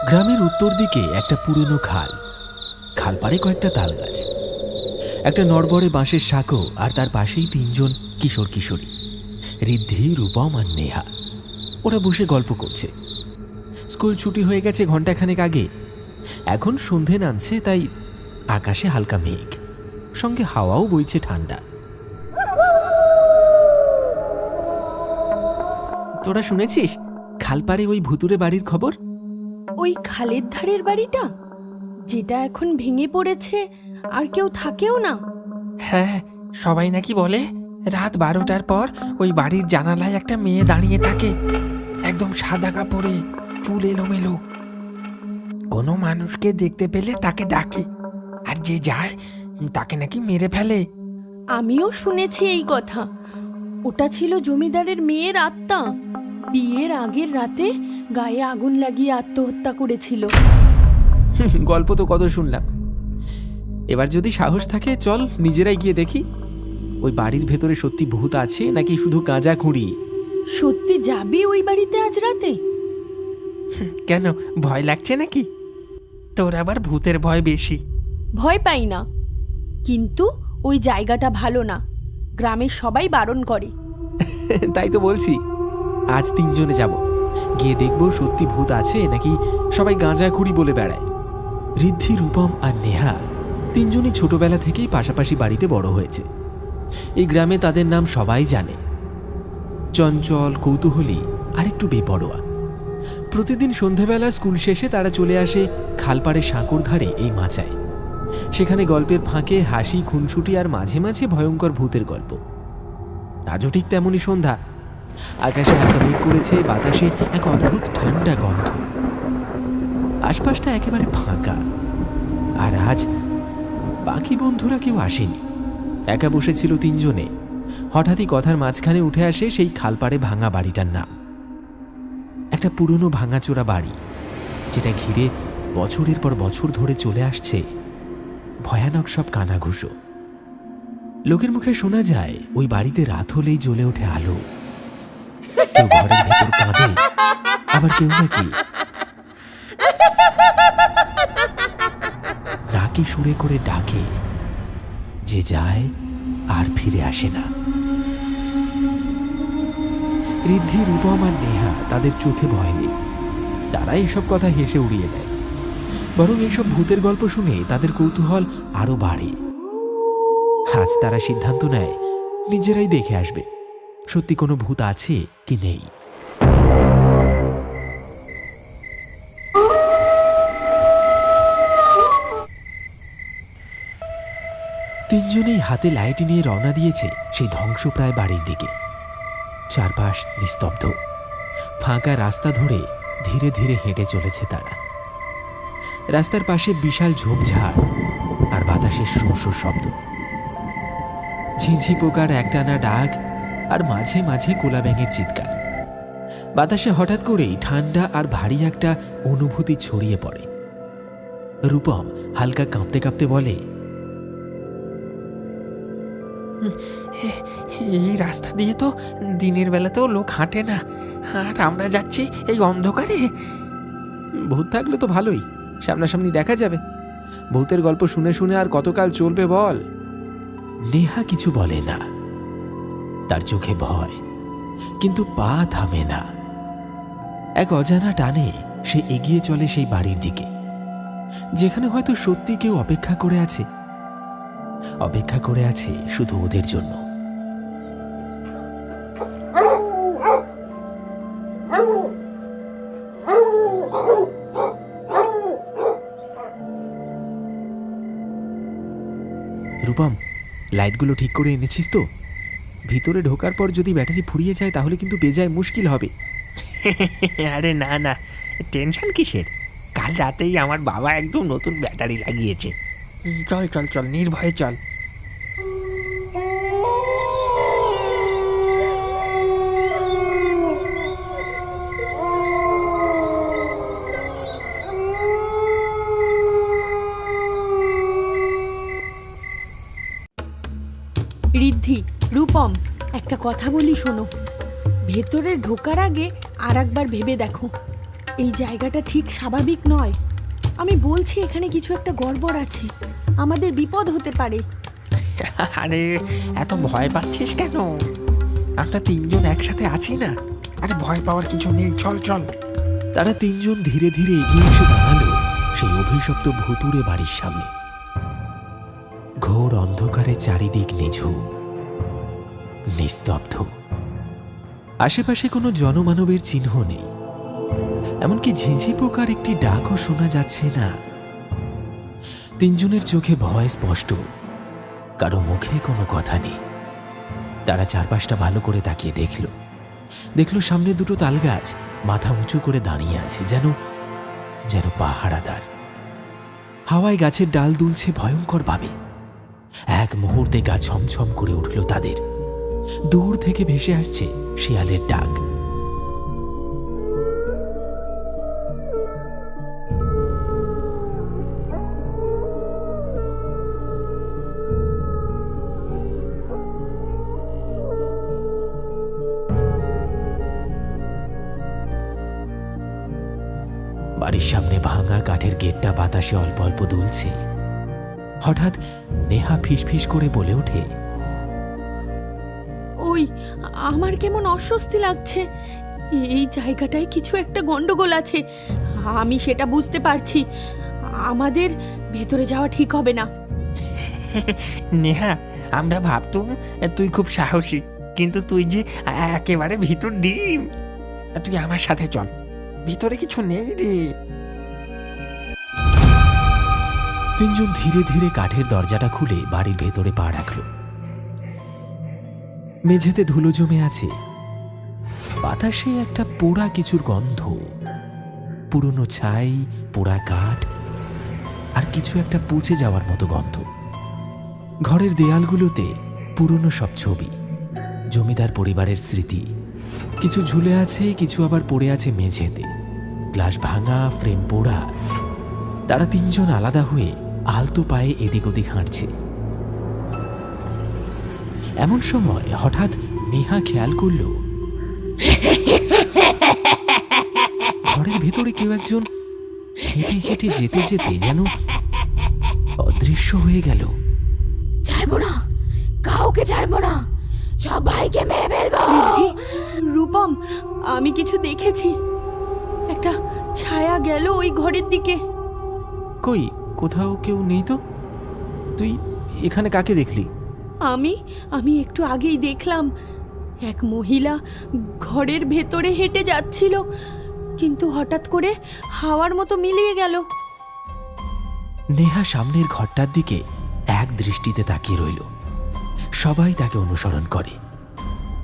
গ্রামের উত্তর দিকে একটা পুরনো খাল, খাল পাড়ে কয়েকটা তাল গাছ, একটা নড়বড়ে বাঁশের সাঁকো, আর তার পাশেই তিনজন কিশোর কিশোরী, ঋদ্ধি, রূপম আর নেহা। ওরা বসে গল্প করছে। স্কুল ছুটি হয়ে গেছে ঘণ্টাখানেক আগে। এখন সন্ধে নামছে, তাই আকাশে হালকা মেঘ, সঙ্গে হাওয়াও বইছে ঠান্ডা। তোরা শুনেছিস খালপাড়ে ওই ভুতুরে বাড়ির খবর? ওই খালের ধারের বাড়িটা, যেটা এখন ভেঙে পড়েছে আর কেউ থাকেও না? হ্যাঁ, সবাই নাকি বলে রাত 12টার পর ওই বাড়ির জানালায় একটা মেয়ে দাঁড়িয়ে থাকে, একদম সাদা কাপড়ে, চুল এলোমেলো। কোনো মানুষকে দেখতে পেলে তাকে ডাকে, আর যে যায় তাকে নাকি মেরে ফেলে। আমিও শুনেছি এই কথা। ওটা ছিল জমিদারের মেয়ের আত্মা। বিয়ের আগের রাতে গায়ে আগুন লাগিয়ে আত্মহত্যা করেছিল। গল্প তো কত শুনলাম, এবার যদি সাহস থাকে চল নিজেরাই গিয়ে দেখি ওই বাড়ির ভেতরে সত্যি ভূত আছে নাকি শুধু গাঁজা খুঁড়ি। সত্যি যাবি ওই বাড়িতে আজ রাতে? কেন, ভয় লাগছে নাকি? তোর আবার ভূতের ভয় বেশি। ভয় পাই না, কিন্তু ওই জায়গাটা ভালো না। গ্রামের সবাই বারণ করে। তাই তো বলছি, আজ তিনজনে যাব, গিয়ে দেখবো সত্যি ভূত আছে নাকি সবাই গাঁজা খুঁড়ি বলে বেড়ায়। ঋদ্ধি, রূপম আর নেহা তিনজনই ছোটবেলা থেকেই পাশাপাশি বাড়িতে বড় হয়েছে। এই গ্রামে তাদের নাম সবাই জানে, চঞ্চল, কৌতূহলী আর একটু বেপরোয়া। প্রতিদিন সন্ধেবেলা স্কুল শেষে তারা চলে আসে খালপাড়ে সাঁকোর ধারে এই মাচায়। সেখানে গল্পের ফাঁকে হাসি, খুনসুটি আর মাঝে মাঝে ভয়ঙ্কর ভূতের গল্প। আজও ঠিক তেমনই সন্ধ্যা। আকাশে হালকা মেঘ করেছে, বাতাসে এক অদ্ভুত ঠান্ডা গন্ধ। আশপাশটা একেবারে ফাঁকা। আর আজ বাকি বন্ধুরা কেউ আসেনি, একা বসেছিল তিনজনে। হঠাৎই কথার মাঝখানে উঠে আসে সেই খালপাড়ে ভাঙা বাড়িটার নাম। একটা পুরনো ভাঙাচোরা বাড়ি, যেটা ঘিরে বছরের পর বছর ধরে চলে আসছে ভয়ানক সব কানাঘুষো। লোকের মুখে শোনা যায় ওই বাড়িতে রাত হলেই জ্বলে ওঠে আলো। কেউ ঘরের ভেতর কাঁদে, আবার কেউ নাকি ডাকি সুরে করে ডাকে, যে যায় আর ফিরে আসে না। ঋদ্ধি, রূপম আর নেহা তাদের চোখে ভয় নেই। তারা এইসব কথা হেসে উড়িয়ে দেয়, বরং এইসব ভূতের গল্প শুনে তাদের কৌতূহল আরো বাড়ে। আজ তারা সিদ্ধান্ত নেয় নিজেরাই দেখে আসবে সত্যি কোনো ভূত আছে কি নেই। তিনজনেই হাতে লাইট নিয়ে রওনা দিয়েছে সেই ধ্বংসপ্রায় বাড়ির দিকে। চারপাশ নিস্তব্ধ, ফাঁকা রাস্তা ধরে ধীরে ধীরে হেঁটে চলেছে তারা। রাস্তার পাশে বিশাল ঝোপঝাড় আর বাতাসের শোঁ শোঁ শব্দ, ঝিঁঝি পোকার একটানা ডাক আর মাঝে মাঝে কোলা ব্যাঙের চিৎকার। বাতাসে হঠাৎ করেই ঠান্ডা আর ভারী একটা অনুভূতি ছড়িয়ে পড়ে। রূপম হালকা কাঁপতে কাঁপতে বলে, এই রাস্তা দিয়ে তো দিনের বেলাতেও লোক হাঁটে না, আর আমরা যাচ্ছি এই অন্ধকারে। ভূত থাকলে তো ভালোই, সামনাসামনি দেখা যাবে। ভূতের গল্প শুনে শুনে আর কতকাল চলবে বল। নেহা কিছু বলে না, তার চোখে ভয়, কিন্তু পা থামে না। এক অজানা টানে সে এগিয়ে চলে সেই বাড়ির দিকে, যেখানে হয়তো সত্যি কেউ অপেক্ষা করে আছে, অপেক্ষা করে আছে শুধু ওদের জন্য। রূপম, লাইটগুলো ঠিক করে এনেছিস তো? ভিতরে ঢোকার পর যদি ব্যাটারি ফুরিয়ে যায় তাহলে কিন্তু বেজায় মুশকিল হবে। আরে না না, টেনশন কিসের? কাল রাতেই আমার বাবা একদম নতুন ব্যাটারি লাগিয়েছে। চল চল চল, নির্ভয়ে চল। ঋদ্ধি, রূপম, একটা কথা বলি শোনো। ভেতরে ঢোকার আগে আর একবার ভেবে দেখো, এই জায়গাটা ঠিক স্বাভাবিক নয়। আমি বলছি এখানে কিছু একটা গড়বড় আছে, আমাদের বিপদ হতে পারে। আরে এত ভয় পাচ্ছিস কেন? আমরা তিনজন একসাথে আছি না। আরে ভয় পাওয়ার কিছু নেই, চল চল। তারা তিনজন ধীরে ধীরে এগিয়ে এসে দাঁড়ালো সেই অভিশপ্ত ভুতুড়ে বাড়ির সামনে। ঘোর অন্ধকারে চারিদিক নিঝুম, নিস্তব্ধ। আশেপাশে কোনো জনমানবের চিহ্ন নেই, এমনকি ঝিঁঝি পোকার একটি ডাকও শোনা যাচ্ছে না। তিনজনের চোখে ভয় স্পষ্ট, কারো মুখে কোনো কথা নেই। তারা চারপাশটা ভালো করে তাকিয়ে দেখল সামনে দুটো তালগাছ মাথা উঁচু করে দাঁড়িয়ে আছে, যেন পাহারাদার। হাওয়ায় গাছের ডাল দুলছে ভয়ঙ্কর ভাবে। এক মুহূর্তে গা ছমছম করে উঠল তাদের। দূর থেকে ভেসে আসছে শিয়ালের ডাক। বাড়ির সামনে ভাঙা কাঠের গেটটা বাতাসে অল্প অল্প দুলছে। হঠাৎ নেহা ফিসফিস করে বলে ওঠে, ওই, আমার কেমন অস্বস্তি লাগছে। এই জায়গাটায় কিছু একটা গন্ডগোল আছে, আমি সেটা বুঝতে পারছি। আমাদের ভেতরে যাওয়া ঠিক হবে না। নেহা, আমরা ভাবতুম তুই খুব সাহসী, কিন্তু তুই যে একেবারে ভিতর ডিম। তুই আমার সাথে চল, ভিতরে কিছু নেই রে। তিনজন ধীরে ধীরে কাঠের দরজাটা খুলে বাড়ির ভেতরে পা রাখল। মেঝেতে ধুলো জমে আছে, বাতাসে একটা পোড়া কিছুর গন্ধ, পুরনো ছাই, পোড়া কাঠ আর কিছু একটা পচে যাওয়ার মতো গন্ধ। ঘরের দেয়ালগুলোতে পুরনো সব ছবি, জমিদার পরিবারের স্মৃতি। কিছু ঝুলে আছে, কিছু আবার পড়ে আছে মেঝেতে। গ্লাস ভাঙা, ফ্রেম পোড়া। তারা তিনজন আলাদা হয়ে আলতো পায়ে এদিক ওদিক হাঁটছে। এমন সময় হঠাৎ নেহা খেয়াল করল ঘরের ভেতরে কেউ একজন হেঁটে হেঁটে যেতে যেতে যেন অদৃশ্য হয়ে গেল। ছাড়বো না, কাউকে ছাড়বো না, সবাইকে মেরে ফেলবো। রূপম, আমি কিছু দেখেছি। একটা ছায়া গেল ওই ঘরের দিকে। কই, কোথাও কেউ নেই তো। তুই এখানে কাকে দেখলি? আমি একটু আগেই দেখলাম এক মহিলা ঘরের ভেতরে হেঁটে যাচ্ছিল, কিন্তু হঠাৎ করে হাওয়ার মতো মিলিয়ে গেল। নেহা সামনের ঘরটার দিকে এক দৃষ্টিতে তাকিয়ে রইল। সবাই তাকে অনুসরণ করে।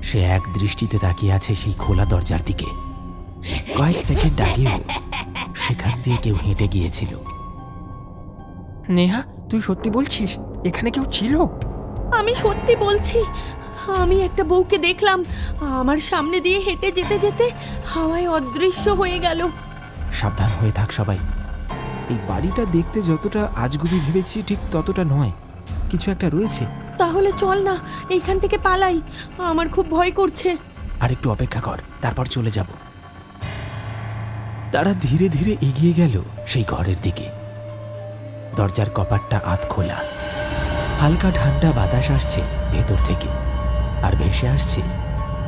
সে এক দৃষ্টিতে তাকিয়ে আছে সেই খোলা দরজার দিকে। কয়েক সেকেন্ড আগেও সেখান দিয়ে কেউ হেঁটে গিয়েছিল। নেহা, তুই সত্যি বলছিস এখানে কেউ ছিল? আমি সত্যি বলছি, আমি একটা বউকে দেখলাম আমার সামনে দিয়ে হেঁটে যেতে যেতে হাওয়ায় অদৃশ্য হয়ে গেল। সাবধান হয়ে থাক সবাই। এই বাড়িটা দেখতে যতটা আজগুবি ভেবেছি ঠিক ততটা নয়, কিছু একটা রয়েছে। তাহলে চল না, এইখান থেকে পালাই, আমার খুব ভয় করছে। আর একটু অপেক্ষা কর, তারপর চলে যাব। তারা ধীরে ধীরে এগিয়ে গেল সেই ঘরের দিকে। দরজার কপাটটা আধ খোলা। হালকা ঠান্ডা বাতাস আসছে ভেতর থেকে, আর ভেসে আসছে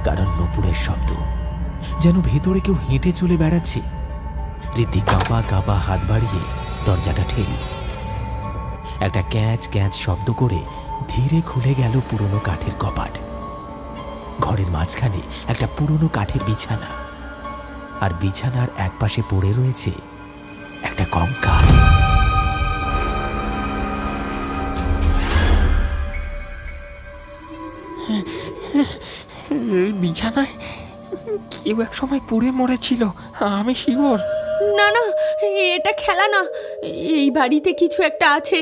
কারণ নূপুরের শব্দ, যেন ভেতরে কেউ হেঁটে চলে বেড়াচ্ছে। ঋদ্ধি কাঁপা কাঁপা হাত বাড়িয়ে দরজাটা ঠেলি। একটা ক্যাঁচ ক্যাঁচ শব্দ করে ধীরে খুলে গেল পুরনো কাঠের কপাট। ঘরের মাঝখানে একটা পুরনো কাঠের বিছানা, আর বিছানার একপাশে পড়ে রয়েছে একটা কঙ্কাল। এই বিছানায় কেউ এক সময় পড়ে মরেছিল, আমি শিওর। না না, এটা খেলা না, এই বাড়িতে কিছু একটা আছে।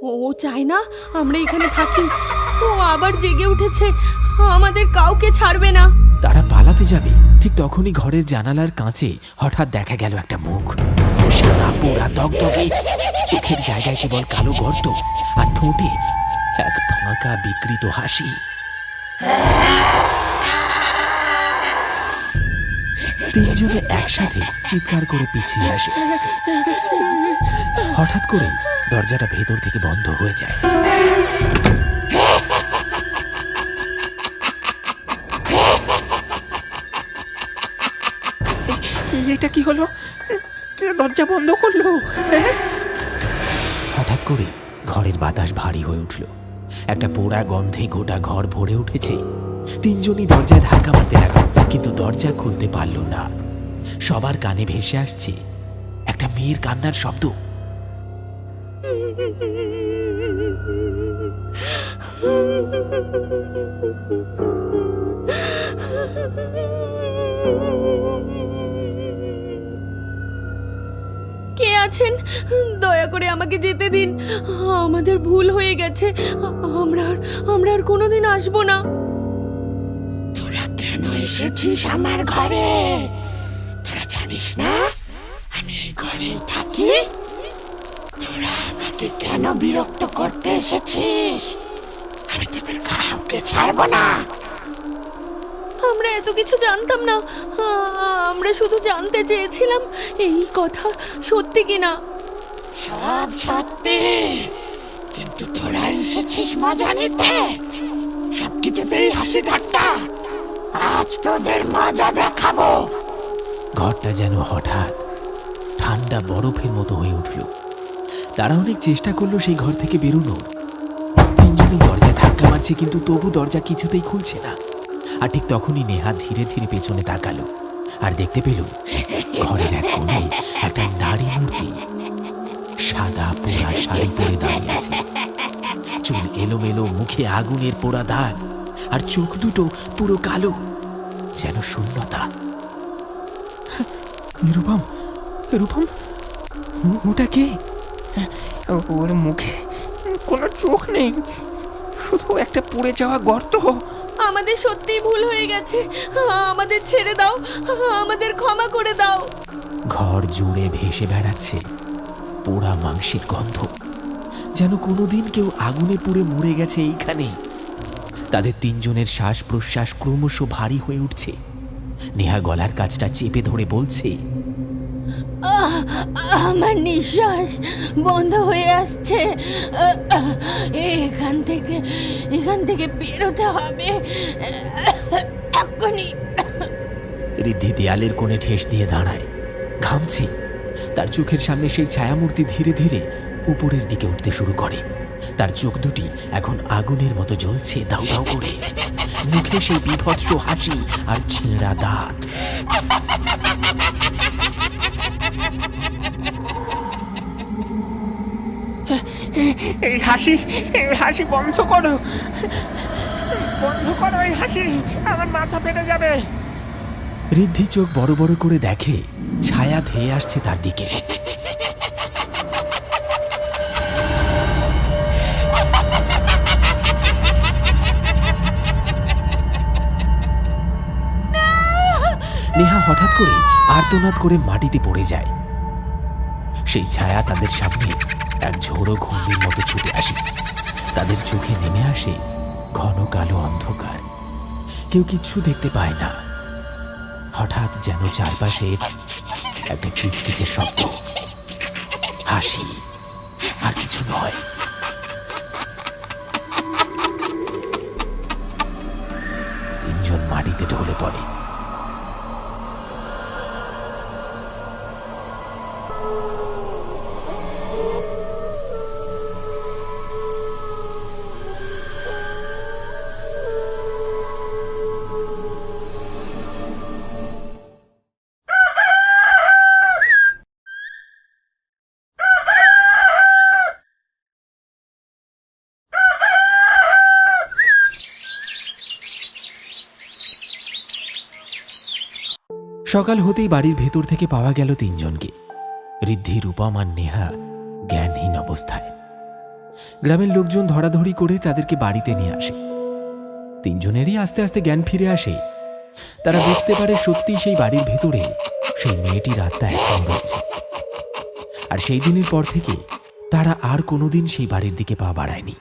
ও চায় না আমরা এখানে থাকি। ও আবার জেগে উঠেছে, আমাদের কাউকে ছাড়বে না। তারা পালাতে যাবে, ঠিক তখনই ঘরের জানালার কাঁচে হঠাৎ দেখা গেল একটা মুখ। সাদা পোড়া দগদগে, চোখের জায়গায় কেবল কালো গর্ত, আর ঠোঁটে এক ফাঁকা বিকৃত হাসি। তিনজনে একসাথে চিৎকার করে পিছিয়ে আসে। হঠাৎ করে দরজাটা ভেতর থেকে বন্ধ হয়ে যায়। এটা কি হলো? কে দরজা বন্ধ করলো? হঠাৎ করে ঘরের বাতাস ভারী হয়ে উঠল। একটা পোড়া গন্ধে গোটা ঘর ভরে উঠেছে। তিনজনই দরজায় ধাক্কা মারতে লাগলো, কিন্তু দরজা খুলতে পারল না। সবার কানে ভেসে আসছে একটা মেয়ের কান্নার শব্দ। কে আছেন? দয়া করে আমাকে যেতে দিন। আমাদের ভুল হয়ে গেছে। আমরা আর কোনোদিন আসবো না। তোরা কেন এসেছিস আমার ঘরে? তোরা জানিস না আমি এই ঘরেই থাকি? তোরা আমাকে কেন বিরক্ত করতে এসেছিস? আমি তোদের কাউকে ছাড়বো না। আমরা এত কিছু জানতাম না। আমরা শুধু জানতে চেয়েছিলাম এই কথা সত্যি কিনা। সব সত্যি, কিন্তু তোরা এসেছিস মজা নিতে। সবকিছুতেই হাসি ঠাট্টা। আজ তোদের মজা দেখাবো। ঘরটা যেন হঠাৎ ঠান্ডা বরফের মতো হয়ে উঠল। তারা অনেক চেষ্টা করলো সেই ঘর থেকে বেরোনোর। তিনজনেই দরজায় ধাক্কা মারছে, কিন্তু তবু দরজা কিছুতেই খুলছে না। আর ঠিক তখনই নেহা ধীরে ধীরে পেছনে তাকালো আর দেখতে পেল ঘরের এক কোণে একটা নারী মূর্তি সাদা পোড়া শাড়ি পরে দাঁড়িয়ে আছে। চুল এলোমেলো, মুখে আগুনের পোড়া দাগ, আর চোখ দুটো পুরো কালো, যেন শূন্যতা। রূপম, রূপম, ওটা কে? ওর মুখে কোনো চোখ নেই, শুধু একটা পুড়ে যাওয়া গর্ত। আমাদের সত্যিই ভুল হয়ে গেছে। আমাদের ছেড়ে দাও, আমাদের ক্ষমা করে দাও। ঘর জুড়ে ভেসে বেড়াচ্ছে পোড়া মাংসের গন্ধ, যেন কোনোদিন কেউ আগুনে পুড়ে মরে গেছে এইখানে। তাদের তিনজনের শ্বাস প্রশ্বাস ক্রমশ ভারী হয়ে উঠছে। নেহা গলার কাছটা চেপে ধরে বলছে, আমার নিঃশ্বাস বন্ধ হয়ে আসছে। এখান থেকে বেরোতে হবে এক্ষুনি। ঋদ্ধি দেয়ালের কোণে ঠেস দিয়ে দাঁড়ায়, ঘামছে। তার চোখের সামনে সেই ছায়ামূর্তি ধীরে ধীরে উপরের দিকে উঠতে শুরু করে। তার চোখ দুটি এখন আগুনের মতো জ্বলছে দাউ দাউ করে। মুখে সেই বিভৎস হাসি আর ছেঁড়া দাঁত। এই হাসি বন্ধ করো, বন্ধ করো এই হাসি, আমার মাথা ফেটে যাবে। ঋদ্ধি চোখ বড় বড় করে দেখে ছায়া ধেয়ে আসছে তার দিকে। নেহা হঠাৎ করে আর্তনাদ করে মাটিতে পড়ে যায়। সেই ছায়া তাদের সামনে এক ঝোড়ো ঘূর্ণির মতো ছুটে আসে। তাদের চোখে নেমে আসে ঘন কালো অন্ধকার। কেউ কিচ্ছু দেখতে পায় না। হঠাৎ যেন চারপাশে একটা কিচকিচে শব্দ, হাসি, আর কিছু নয়। তিনজন মাটিতে ঢলে পড়ে। সকাল হতেই বাড়ির ভেতর থেকে পাওয়া গেল তিনজনকে, ঋদ্ধি, রূপম আর নেহা জ্ঞানহীন অবস্থায়। গ্রামের লোকজন ধরাধরি করে তাদেরকে বাড়িতে নিয়ে আসে। তিনজনেরই আস্তে আস্তে জ্ঞান ফিরে আসে। তারা বুঝতে পারে সত্যি সেই বাড়ির ভেতরে সেই মেয়েটির আত্মা এখন রয়েছে। আর সেই দিনের পর থেকে তারা আর কোনোদিন সেই বাড়ির দিকে পা বাড়ায়নি।